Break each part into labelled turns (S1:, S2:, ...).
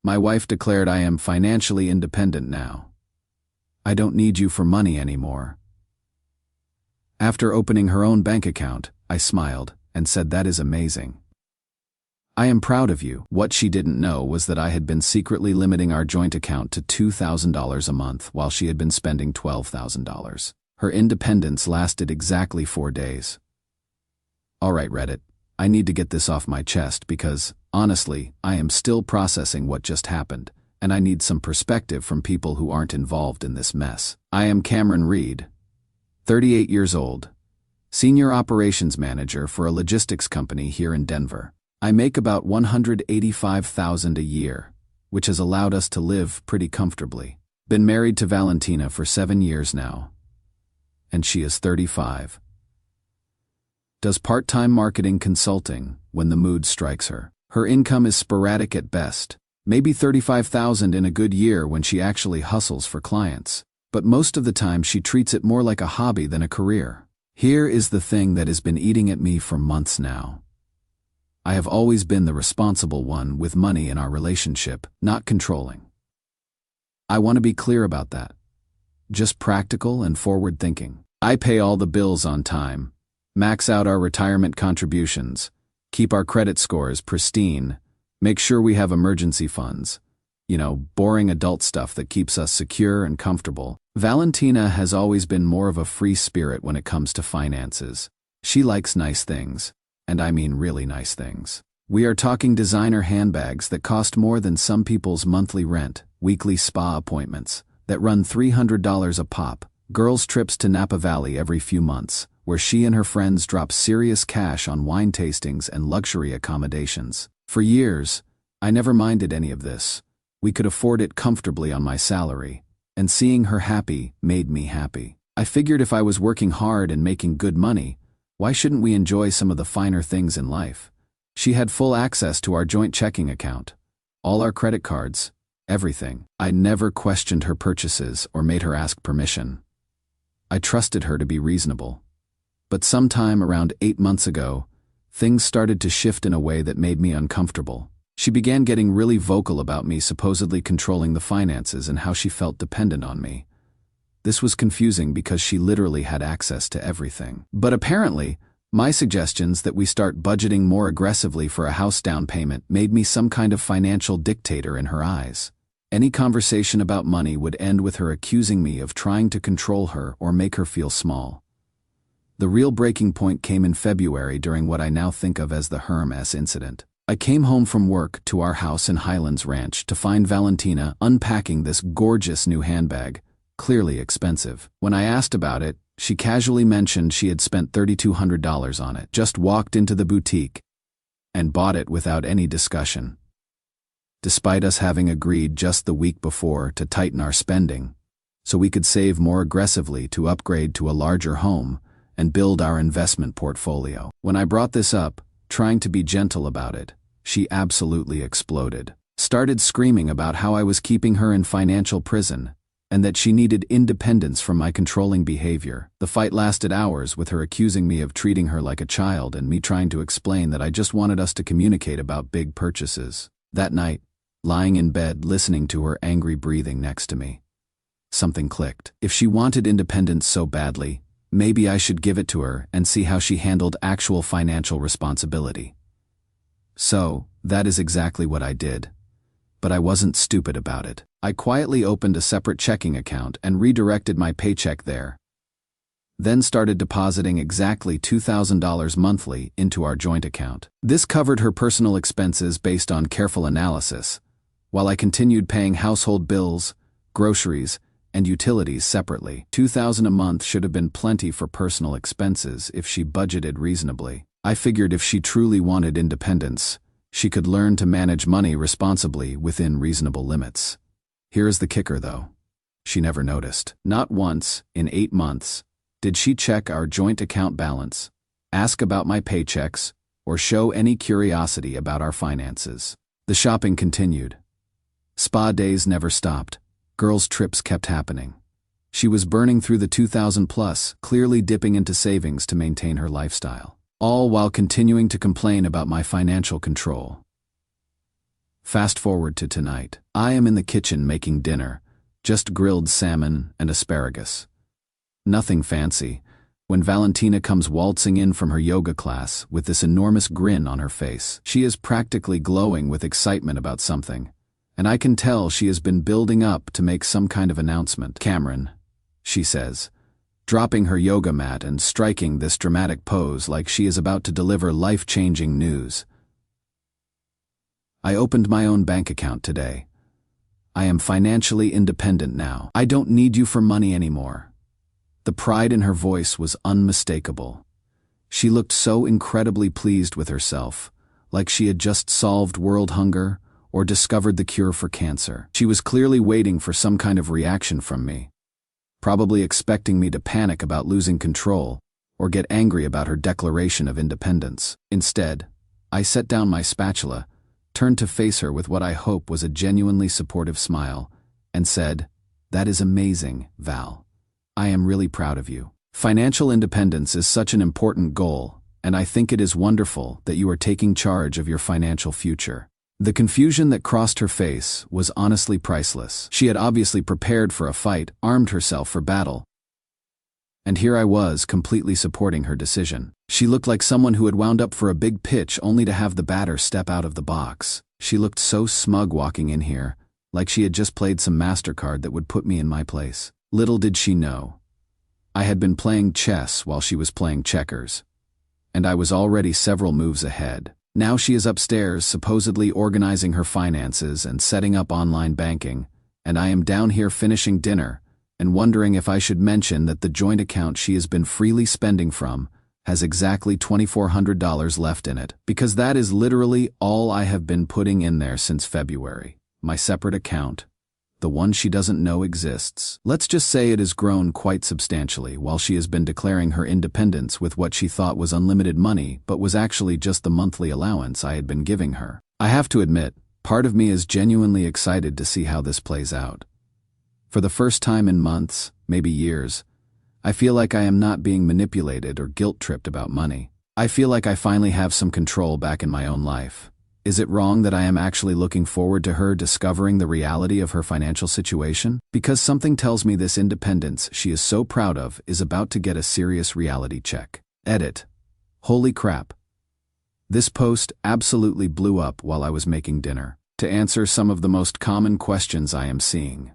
S1: My wife declared I am financially independent now. I don't need you for money anymore. After opening her own bank account, I smiled and said, "That is amazing. I am proud of you." What she didn't know was that I had been secretly limiting our joint account to $2,000 a month while she had been spending $12,000. Her independence lasted exactly 4 days. All right, Reddit, I need to get this off my chest because, honestly, I am still processing what just happened, and I need some perspective from people who aren't involved in this mess. I am Cameron Reed, 38 years old, Senior Operations Manager for a logistics company here in Denver. I make about $185,000 a year, which has allowed us to live pretty comfortably. Been married to Valentina for 7 years now, and she is 35. Does part-time marketing consulting when the mood strikes her. Her income is sporadic at best, maybe $35,000 in a good year when she actually hustles for clients. But most of the time she treats it more like a hobby than a career. Here is the thing that has been eating at me for months now. I have always been the responsible one with money in our relationship, not controlling. I want to be clear about that. Just practical and forward-thinking. I pay all the bills on time, max out our retirement contributions, keep our credit scores pristine, make sure we have emergency funds. Boring adult stuff that keeps us secure and comfortable. Valentina has always been more of a free spirit when it comes to finances. She likes nice things, and I mean really nice things. We are talking designer handbags that cost more than some people's monthly rent, weekly spa appointments that run $300 a pop, girls' trips to Napa Valley every few months, where she and her friends drop serious cash on wine tastings and luxury accommodations. For years, I never minded any of this. We could afford it comfortably on my salary, and seeing her happy made me happy. I figured if I was working hard and making good money, why shouldn't we enjoy some of the finer things in life? She had full access to our joint checking account, all our credit cards, everything. I never questioned her purchases or made her ask permission. I trusted her to be reasonable. But sometime around 8 months ago, things started to shift in a way that made me uncomfortable. She began getting really vocal about me supposedly controlling the finances and how she felt dependent on me. This was confusing because she literally had access to everything. But apparently, my suggestions that we start budgeting more aggressively for a house down payment made me some kind of financial dictator in her eyes. Any conversation about money would end with her accusing me of trying to control her or make her feel small. The real breaking point came in February during what I now think of as the Herm-S incident. I came home from work to our house in Highlands Ranch to find Valentina unpacking this gorgeous new handbag, clearly expensive. When I asked about it, she casually mentioned she had spent $3,200 on it, just walked into the boutique, and bought it without any discussion. Despite us having agreed just the week before to tighten our spending, so we could save more aggressively to upgrade to a larger home and build our investment portfolio. When I brought this up, trying to be gentle about it, she absolutely exploded. Started screaming about how I was keeping her in financial prison, and that she needed independence from my controlling behavior. The fight lasted hours, with her accusing me of treating her like a child and me trying to explain that I just wanted us to communicate about big purchases. That night, lying in bed listening to her angry breathing next to me, something clicked. If she wanted independence so badly, maybe I should give it to her and see how she handled actual financial responsibility. So, that is exactly what I did. But I wasn't stupid about it. I quietly opened a separate checking account and redirected my paycheck there. Then started depositing exactly $2,000 monthly into our joint account. This covered her personal expenses based on careful analysis, while I continued paying household bills, groceries, and utilities separately. $2,000 a month should have been plenty for personal expenses if she budgeted reasonably. I figured if she truly wanted independence, she could learn to manage money responsibly within reasonable limits. Here is the kicker, though. She never noticed. Not once, in 8 months, did she check our joint account balance, ask about my paychecks, or show any curiosity about our finances. The shopping continued. Spa days never stopped. Girls' trips kept happening. She was burning through the $2,000 plus, clearly dipping into savings to maintain her lifestyle, all while continuing to complain about my financial control. Fast forward to tonight. I am in the kitchen making dinner, just grilled salmon and asparagus. Nothing fancy, when Valentina comes waltzing in from her yoga class with this enormous grin on her face. She is practically glowing with excitement about something, and I can tell she has been building up to make some kind of announcement. "Cameron," she says, dropping her yoga mat and striking this dramatic pose like she is about to deliver life-changing news. "I opened my own bank account today. I am financially independent now. I don't need you for money anymore." The pride in her voice was unmistakable. She looked so incredibly pleased with herself, like she had just solved world hunger or discovered the cure for cancer. She was clearly waiting for some kind of reaction from me, probably expecting me to panic about losing control or get angry about her declaration of independence. Instead, I set down my spatula, turned to face her with what I hope was a genuinely supportive smile, and said, "That is amazing, Val. I am really proud of you. Financial independence is such an important goal, and I think it is wonderful that you are taking charge of your financial future." The confusion that crossed her face was honestly priceless. She had obviously prepared for a fight, armed herself for battle. And here I was, completely supporting her decision. She looked like someone who had wound up for a big pitch only to have the batter step out of the box. She looked so smug walking in here, like she had just played some MasterCard that would put me in my place. Little did she know, I had been playing chess while she was playing checkers, and I was already several moves ahead. Now she is upstairs, supposedly organizing her finances and setting up online banking, and I am down here finishing dinner and wondering if I should mention that the joint account she has been freely spending from has exactly $2,400 left in it, because that is literally all I have been putting in there since February. My separate account, the one she doesn't know exists. Let's just say it has grown quite substantially while she has been declaring her independence with what she thought was unlimited money but was actually just the monthly allowance I had been giving her. I have to admit, part of me is genuinely excited to see how this plays out. For the first time in months, maybe years, I feel like I am not being manipulated or guilt-tripped about money. I feel like I finally have some control back in my own life. Is it wrong that I am actually looking forward to her discovering the reality of her financial situation? Because something tells me this independence she is so proud of is about to get a serious reality check. Edit. Holy crap. This post absolutely blew up while I was making dinner. To answer some of the most common questions I am seeing.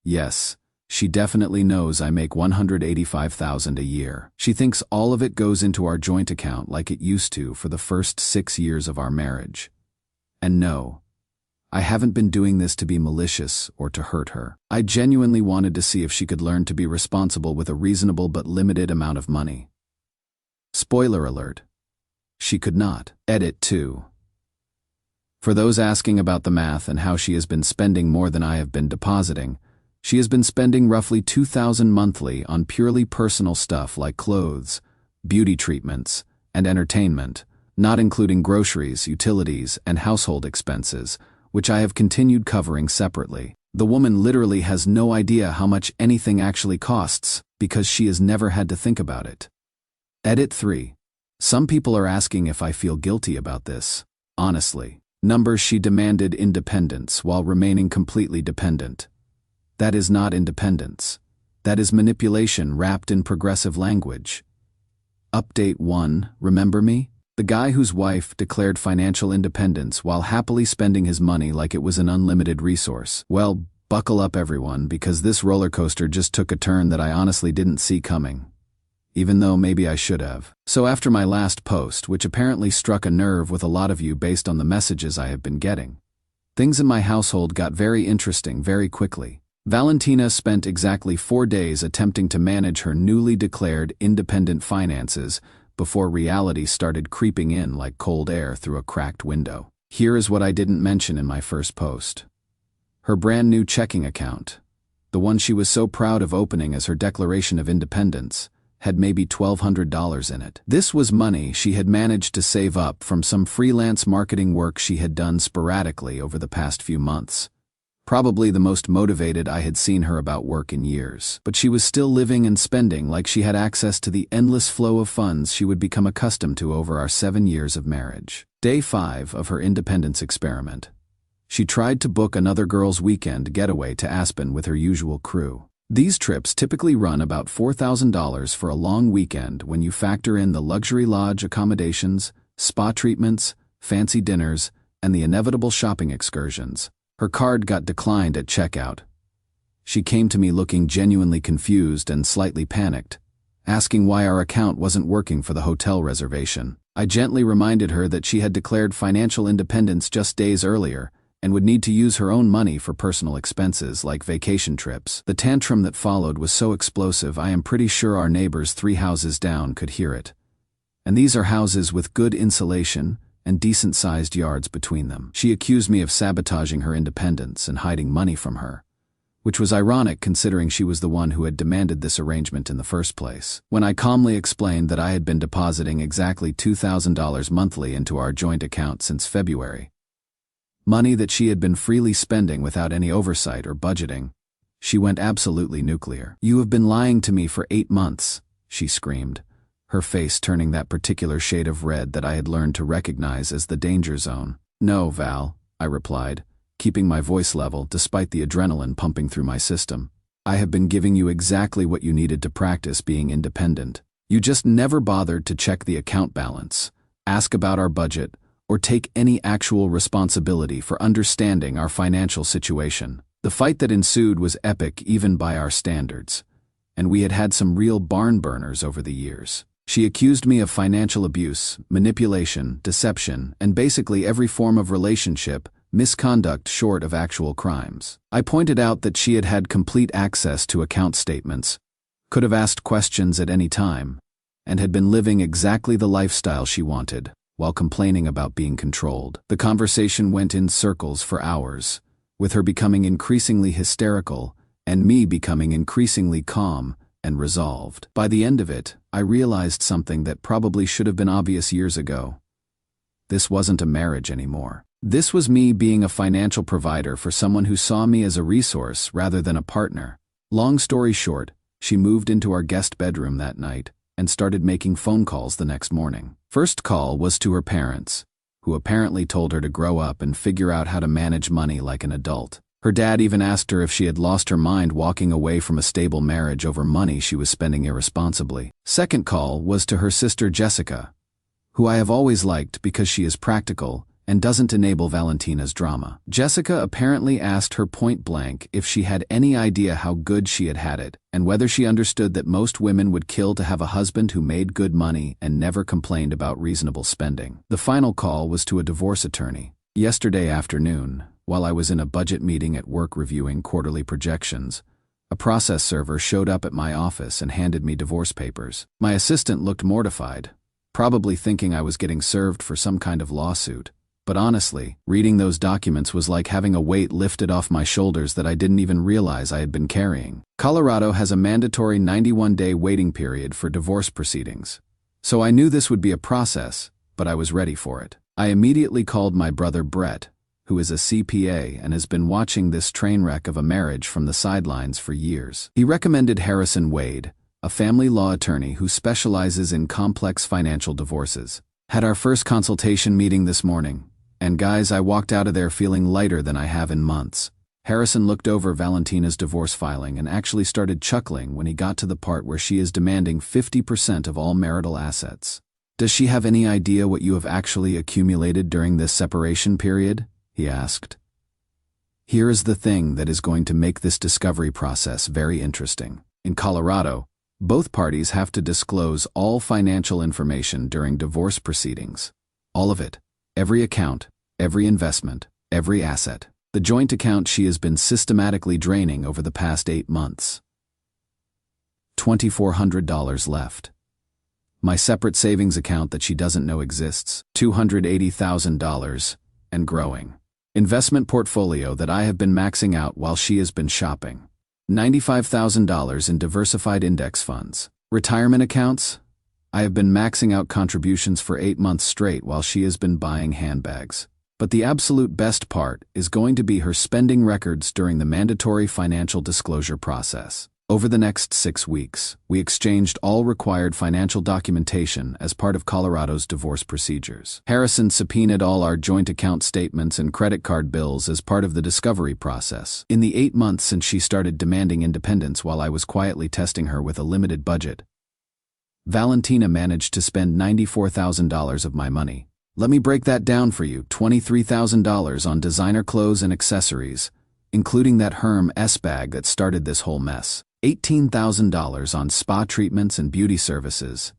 S1: Yes, she definitely knows I make $185,000 a year. She thinks all of it goes into our joint account like it used to for the first 6 years of our marriage. And no, I haven't been doing this to be malicious or to hurt her. I genuinely wanted to see if she could learn to be responsible with a reasonable but limited amount of money. Spoiler alert. She could not. Edit 2. For those asking about the math and how she has been spending more than I have been depositing, she has been spending roughly $2,000 monthly on purely personal stuff like clothes, beauty treatments, and entertainment, not including groceries, utilities, and household expenses, which I have continued covering separately. The woman literally has no idea how much anything actually costs because she has never had to think about it. Edit 3. Some people are asking if I feel guilty about this. Honestly, numbers. She demanded independence while remaining completely dependent. That is not independence. That is manipulation wrapped in progressive language. Update 1. Remember me? The guy whose wife declared financial independence while happily spending his money like it was an unlimited resource. Well, buckle up everyone, because this roller coaster just took a turn that I honestly didn't see coming. Even though maybe I should have. So after my last post, which apparently struck a nerve with a lot of you based on the messages I have been getting, things in my household got very interesting very quickly. Valentina spent exactly 4 days attempting to manage her newly declared independent finances before reality started creeping in like cold air through a cracked window. Here is what I didn't mention in my first post. Her brand new checking account, the one she was so proud of opening as her declaration of independence, had maybe $1,200 in it. This was money she had managed to save up from some freelance marketing work she had done sporadically over the past few months. Probably the most motivated I had seen her about work in years. But she was still living and spending like she had access to the endless flow of funds she would become accustomed to over our 7 years of marriage. Day 5 of her independence experiment. She tried to book another girls' weekend getaway to Aspen with her usual crew. These trips typically run about $4,000 for a long weekend when you factor in the luxury lodge accommodations, spa treatments, fancy dinners, and the inevitable shopping excursions. Her card got declined at checkout. She came to me looking genuinely confused and slightly panicked, asking why our account wasn't working for the hotel reservation. I gently reminded her that she had declared financial independence just days earlier and would need to use her own money for personal expenses like vacation trips. The tantrum that followed was so explosive I am pretty sure our neighbors 3 houses down could hear it. And these are houses with good insulation and decent-sized yards between them. She accused me of sabotaging her independence and hiding money from her, which was ironic considering she was the one who had demanded this arrangement in the first place. When I calmly explained that I had been depositing exactly $2,000 monthly into our joint account since February, money that she had been freely spending without any oversight or budgeting, she went absolutely nuclear. "You have been lying to me for 8 months, she screamed, her face turning that particular shade of red that I had learned to recognize as the danger zone. "No, Val," I replied, keeping my voice level despite the adrenaline pumping through my system. "I have been giving you exactly what you needed to practice being independent. You just never bothered to check the account balance, ask about our budget, or take any actual responsibility for understanding our financial situation." The fight that ensued was epic even by our standards, and we had had some real barn burners over the years. She accused me of financial abuse, manipulation, deception, and basically every form of relationship misconduct short of actual crimes. I pointed out that she had had complete access to account statements, could have asked questions at any time, and had been living exactly the lifestyle she wanted, while complaining about being controlled. The conversation went in circles for hours, with her becoming increasingly hysterical and me becoming increasingly calm and resolved. By the end of it, I realized something that probably should have been obvious years ago. This wasn't a marriage anymore. This was me being a financial provider for someone who saw me as a resource rather than a partner. Long story short, she moved into our guest bedroom that night and started making phone calls the next morning. First call was to her parents, who apparently told her to grow up and figure out how to manage money like an adult. Her dad even asked her if she had lost her mind walking away from a stable marriage over money she was spending irresponsibly. Second call was to her sister Jessica, who I have always liked because she is practical and doesn't enable Valentina's drama. Jessica apparently asked her point blank if she had any idea how good she had had it, and whether she understood that most women would kill to have a husband who made good money and never complained about reasonable spending. The final call was to a divorce attorney. Yesterday afternoon, while I was in a budget meeting at work reviewing quarterly projections, a process server showed up at my office and handed me divorce papers. My assistant looked mortified, probably thinking I was getting served for some kind of lawsuit. But honestly, reading those documents was like having a weight lifted off my shoulders that I didn't even realize I had been carrying. Colorado has a mandatory 91-day waiting period for divorce proceedings, so I knew this would be a process, but I was ready for it. I immediately called my brother Brett, who is a CPA and has been watching this train wreck of a marriage from the sidelines for years. He recommended Harrison Wade, a family law attorney who specializes in complex financial divorces. Had our first consultation meeting this morning, and guys, I walked out of there feeling lighter than I have in months. Harrison looked over Valentina's divorce filing and actually started chuckling when he got to the part where she is demanding 50% of all marital assets. "Does she have any idea what you have actually accumulated during this separation period?" he asked. Here is the thing that is going to make this discovery process very interesting. In Colorado, both parties have to disclose all financial information during divorce proceedings. All of it. Every account, every investment, every asset. The joint account she has been systematically draining over the past 8 months. $2,400 left. My separate savings account that she doesn't know exists, $280,000, and growing. Investment portfolio that I have been maxing out while she has been shopping. $95,000 in diversified index funds. Retirement accounts? I have been maxing out contributions for 8 months straight while she has been buying handbags. But the absolute best part is going to be her spending records during the mandatory financial disclosure process. Over the next 6 weeks, we exchanged all required financial documentation as part of Colorado's divorce procedures. Harrison subpoenaed all our joint account statements and credit card bills as part of the discovery process. In the 8 months since she started demanding independence while I was quietly testing her with a limited budget, Valentina managed to spend $94,000 of my money. Let me break that down for you: $23,000 on designer clothes and accessories, including that Hermes bag that started this whole mess. $18,000 on spa treatments and beauty services.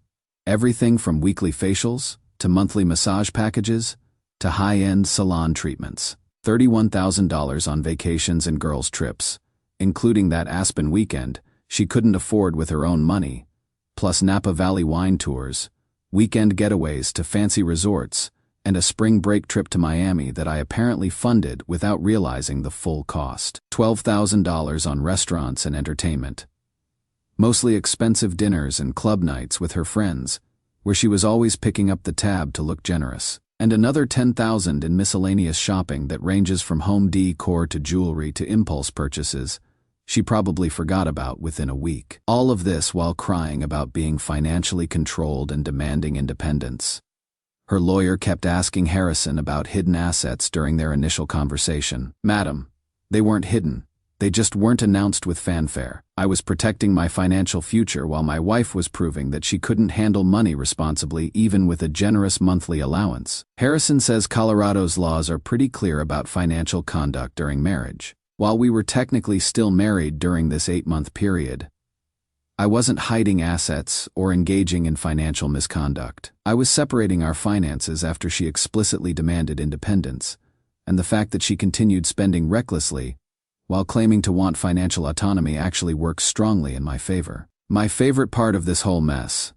S1: Everything from weekly facials, to monthly massage packages, to high-end salon treatments. $31,000 on vacations and girls' trips, including that Aspen weekend she couldn't afford with her own money, plus Napa Valley wine tours, weekend getaways to fancy resorts, and a spring break trip to Miami that I apparently funded without realizing the full cost. $12,000 on restaurants and entertainment. Mostly expensive dinners and club nights with her friends, where she was always picking up the tab to look generous. And another $10,000 in miscellaneous shopping that ranges from home decor to jewelry to impulse purchases she probably forgot about within a week. All of this while crying about being financially controlled and demanding independence. Her lawyer kept asking Harrison about hidden assets during their initial conversation. Madam, they weren't hidden. They just weren't announced with fanfare. I was protecting my financial future while my wife was proving that she couldn't handle money responsibly even with a generous monthly allowance. Harrison says Colorado's laws are pretty clear about financial conduct during marriage. While we were technically still married during this 8-month period, I wasn't hiding assets or engaging in financial misconduct. I was separating our finances after she explicitly demanded independence, and the fact that she continued spending recklessly while claiming to want financial autonomy actually works strongly in my favor. My favorite part of this whole mess: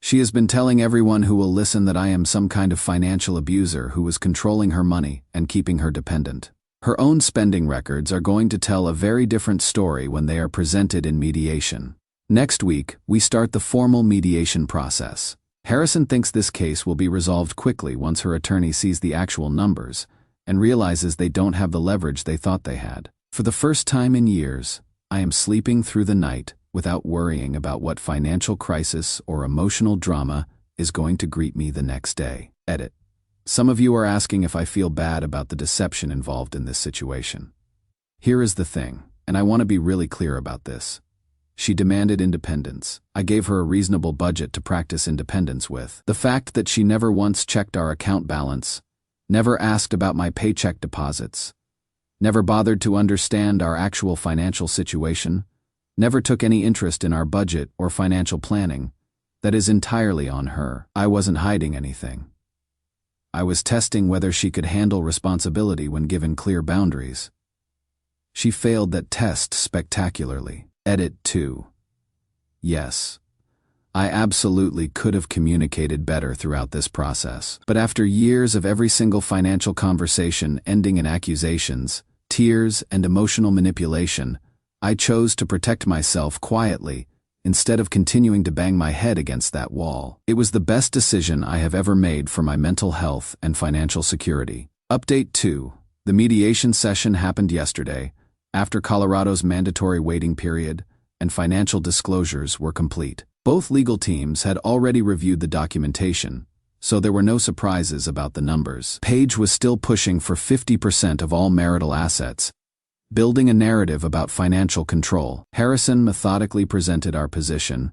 S1: she has been telling everyone who will listen that I am some kind of financial abuser who was controlling her money and keeping her dependent. Her own spending records are going to tell a very different story when they are presented in mediation. Next week, we start the formal mediation process. Harrison thinks this case will be resolved quickly once her attorney sees the actual numbers and realizes they don't have the leverage they thought they had. For the first time in years, I am sleeping through the night without worrying about what financial crisis or emotional drama is going to greet me the next day. Edit. Some of you are asking if I feel bad about the deception involved in this situation. Here is the thing, and I want to be really clear about this. She demanded independence. I gave her a reasonable budget to practice independence with. The fact that she never once checked our account balance, never asked about my paycheck deposits, never bothered to understand our actual financial situation, never took any interest in our budget or financial planning, that is entirely on her. I wasn't hiding anything. I was testing whether she could handle responsibility when given clear boundaries. She failed that test spectacularly. Edit 2. Yes, I absolutely could have communicated better throughout this process. But after years of every single financial conversation ending in accusations, tears, and emotional manipulation, I chose to protect myself quietly instead of continuing to bang my head against that wall. It was the best decision I have ever made for my mental health and financial security. Update 2. The mediation session happened yesterday, after Colorado's mandatory waiting period and financial disclosures were complete. Both legal teams had already reviewed the documentation, so there were no surprises about the numbers. Paige was still pushing for 50% of all marital assets, building a narrative about financial control. Harrison methodically presented our position,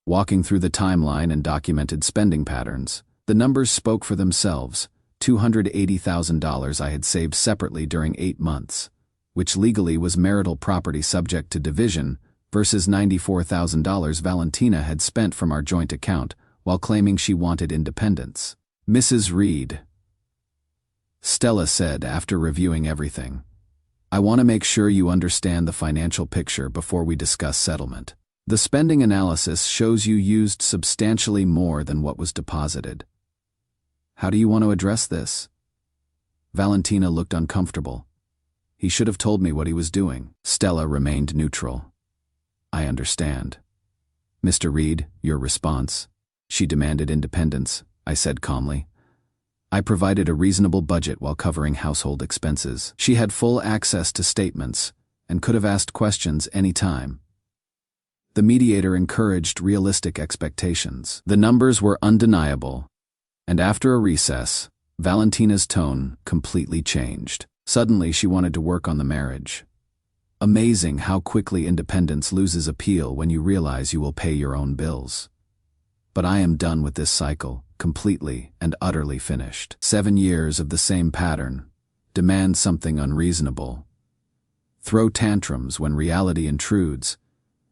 S1: walking through the timeline and documented spending patterns. The numbers spoke for themselves: $280,000 I had saved separately during 8 months, which legally was marital property subject to division, versus $94,000 Valentina had spent from our joint account while claiming she wanted independence. Mrs. Reed, Stella said after reviewing everything, I want to make sure you understand the financial picture before we discuss settlement. The spending analysis shows you used substantially more than what was deposited. How do you want to address this? Valentina looked uncomfortable. He should have told me what he was doing. Stella remained neutral. I understand. Mr. Reed, your response? She demanded independence, I said calmly. I provided a reasonable budget while covering household expenses. She had full access to statements, and could have asked questions any time. The mediator encouraged realistic expectations. The numbers were undeniable, and after a recess, Valentina's tone completely changed. Suddenly, she wanted to work on the marriage. Amazing how quickly independence loses appeal when you realize you will pay your own bills. But I am done with this cycle, completely and utterly finished. 7 years of the same pattern. Demand something unreasonable. Throw tantrums when reality intrudes,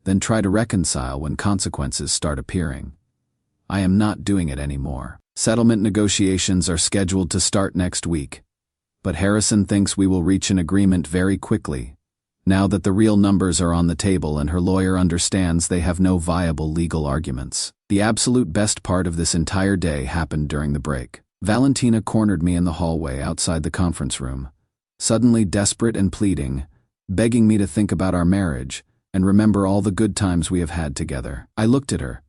S1: then try to reconcile when consequences start appearing. I am not doing it anymore. Settlement negotiations are scheduled to start next week, but Harrison thinks we will reach an agreement very quickly, now that the real numbers are on the table and her lawyer understands they have no viable legal arguments. The absolute best part of this entire day happened during the break. Valentina cornered me in the hallway outside the conference room, suddenly desperate and pleading, begging me to think about our marriage and remember all the good times we have had together. I looked at her,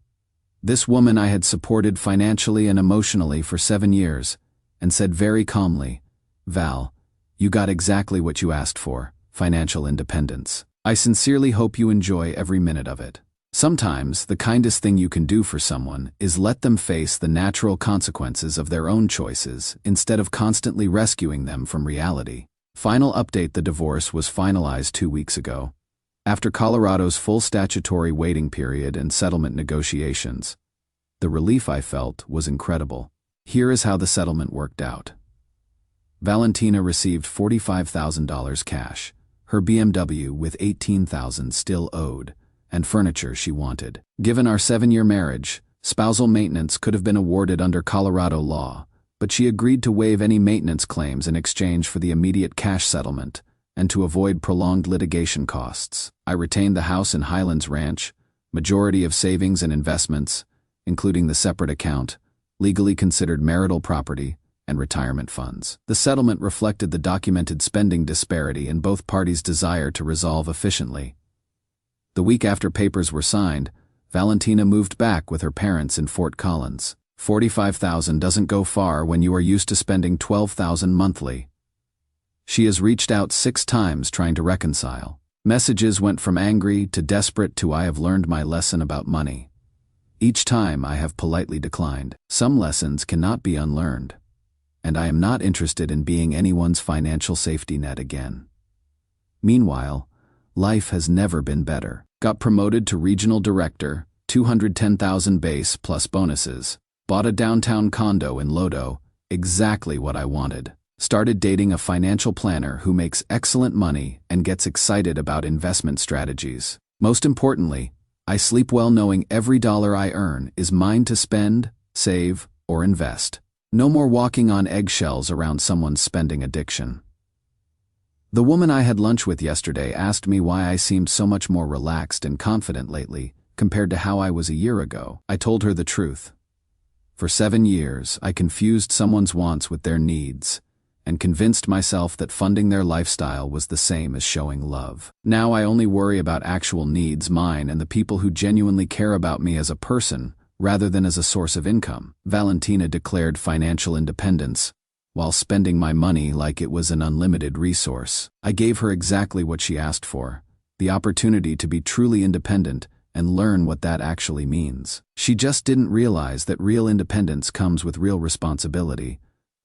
S1: this woman I had supported financially and emotionally for 7 years, and said very calmly, "Val, you got exactly what you asked for, financial independence. I sincerely hope you enjoy every minute of it." Sometimes, the kindest thing you can do for someone is let them face the natural consequences of their own choices instead of constantly rescuing them from reality. Final update: the divorce was finalized 2 weeks ago. After Colorado's full statutory waiting period and settlement negotiations, the relief I felt was incredible. Here is how the settlement worked out. Valentina received $45,000 cash, her BMW with $18,000 still owed, and furniture she wanted. Given our 7-year marriage, spousal maintenance could have been awarded under Colorado law, but she agreed to waive any maintenance claims in exchange for the immediate cash settlement, and to avoid prolonged litigation costs. I retained the house in Highlands Ranch, majority of savings and investments, including the separate account, legally considered marital property, and retirement funds. The settlement reflected the documented spending disparity and both parties' desire to resolve efficiently. The week after papers were signed, Valentina moved back with her parents in Fort Collins. $45,000 doesn't go far when you are used to spending $12,000 monthly. She has reached out 6 times trying to reconcile. Messages went from angry to desperate to "I have learned my lesson about money." Each time I have politely declined. Some lessons cannot be unlearned, and I am not interested in being anyone's financial safety net again. Meanwhile, life has never been better. Got promoted to regional director, $210,000 base plus bonuses. Bought a downtown condo in Lodo, exactly what I wanted. Started dating a financial planner who makes excellent money and gets excited about investment strategies. Most importantly, I sleep well knowing every dollar I earn is mine to spend, save, or invest. No more walking on eggshells around someone's spending addiction. The woman I had lunch with yesterday asked me why I seemed so much more relaxed and confident lately compared to how I was a year ago. I told her the truth. For 7 years, I confused someone's wants with their needs, and convinced myself that funding their lifestyle was the same as showing love. Now I only worry about actual needs, mine and the people who genuinely care about me as a person, rather than as a source of income. Valentina declared financial independence, while spending my money like it was an unlimited resource. I gave her exactly what she asked for, the opportunity to be truly independent and learn what that actually means. She just didn't realize that real independence comes with real responsibility,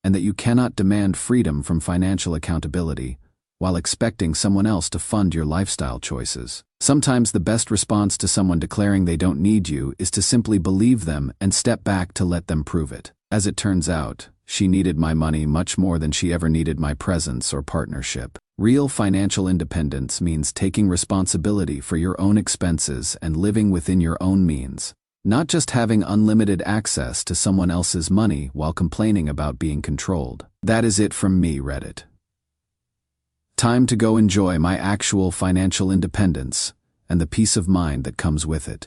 S1: and that you cannot demand freedom from financial accountability while expecting someone else to fund your lifestyle choices. Sometimes the best response to someone declaring they don't need you is to simply believe them and step back to let them prove it. As it turns out, she needed my money much more than she ever needed my presence or partnership. Real financial independence means taking responsibility for your own expenses and living within your own means, not just having unlimited access to someone else's money while complaining about being controlled. That is it from me, Reddit. Time to go enjoy my actual financial independence and the peace of mind that comes with it.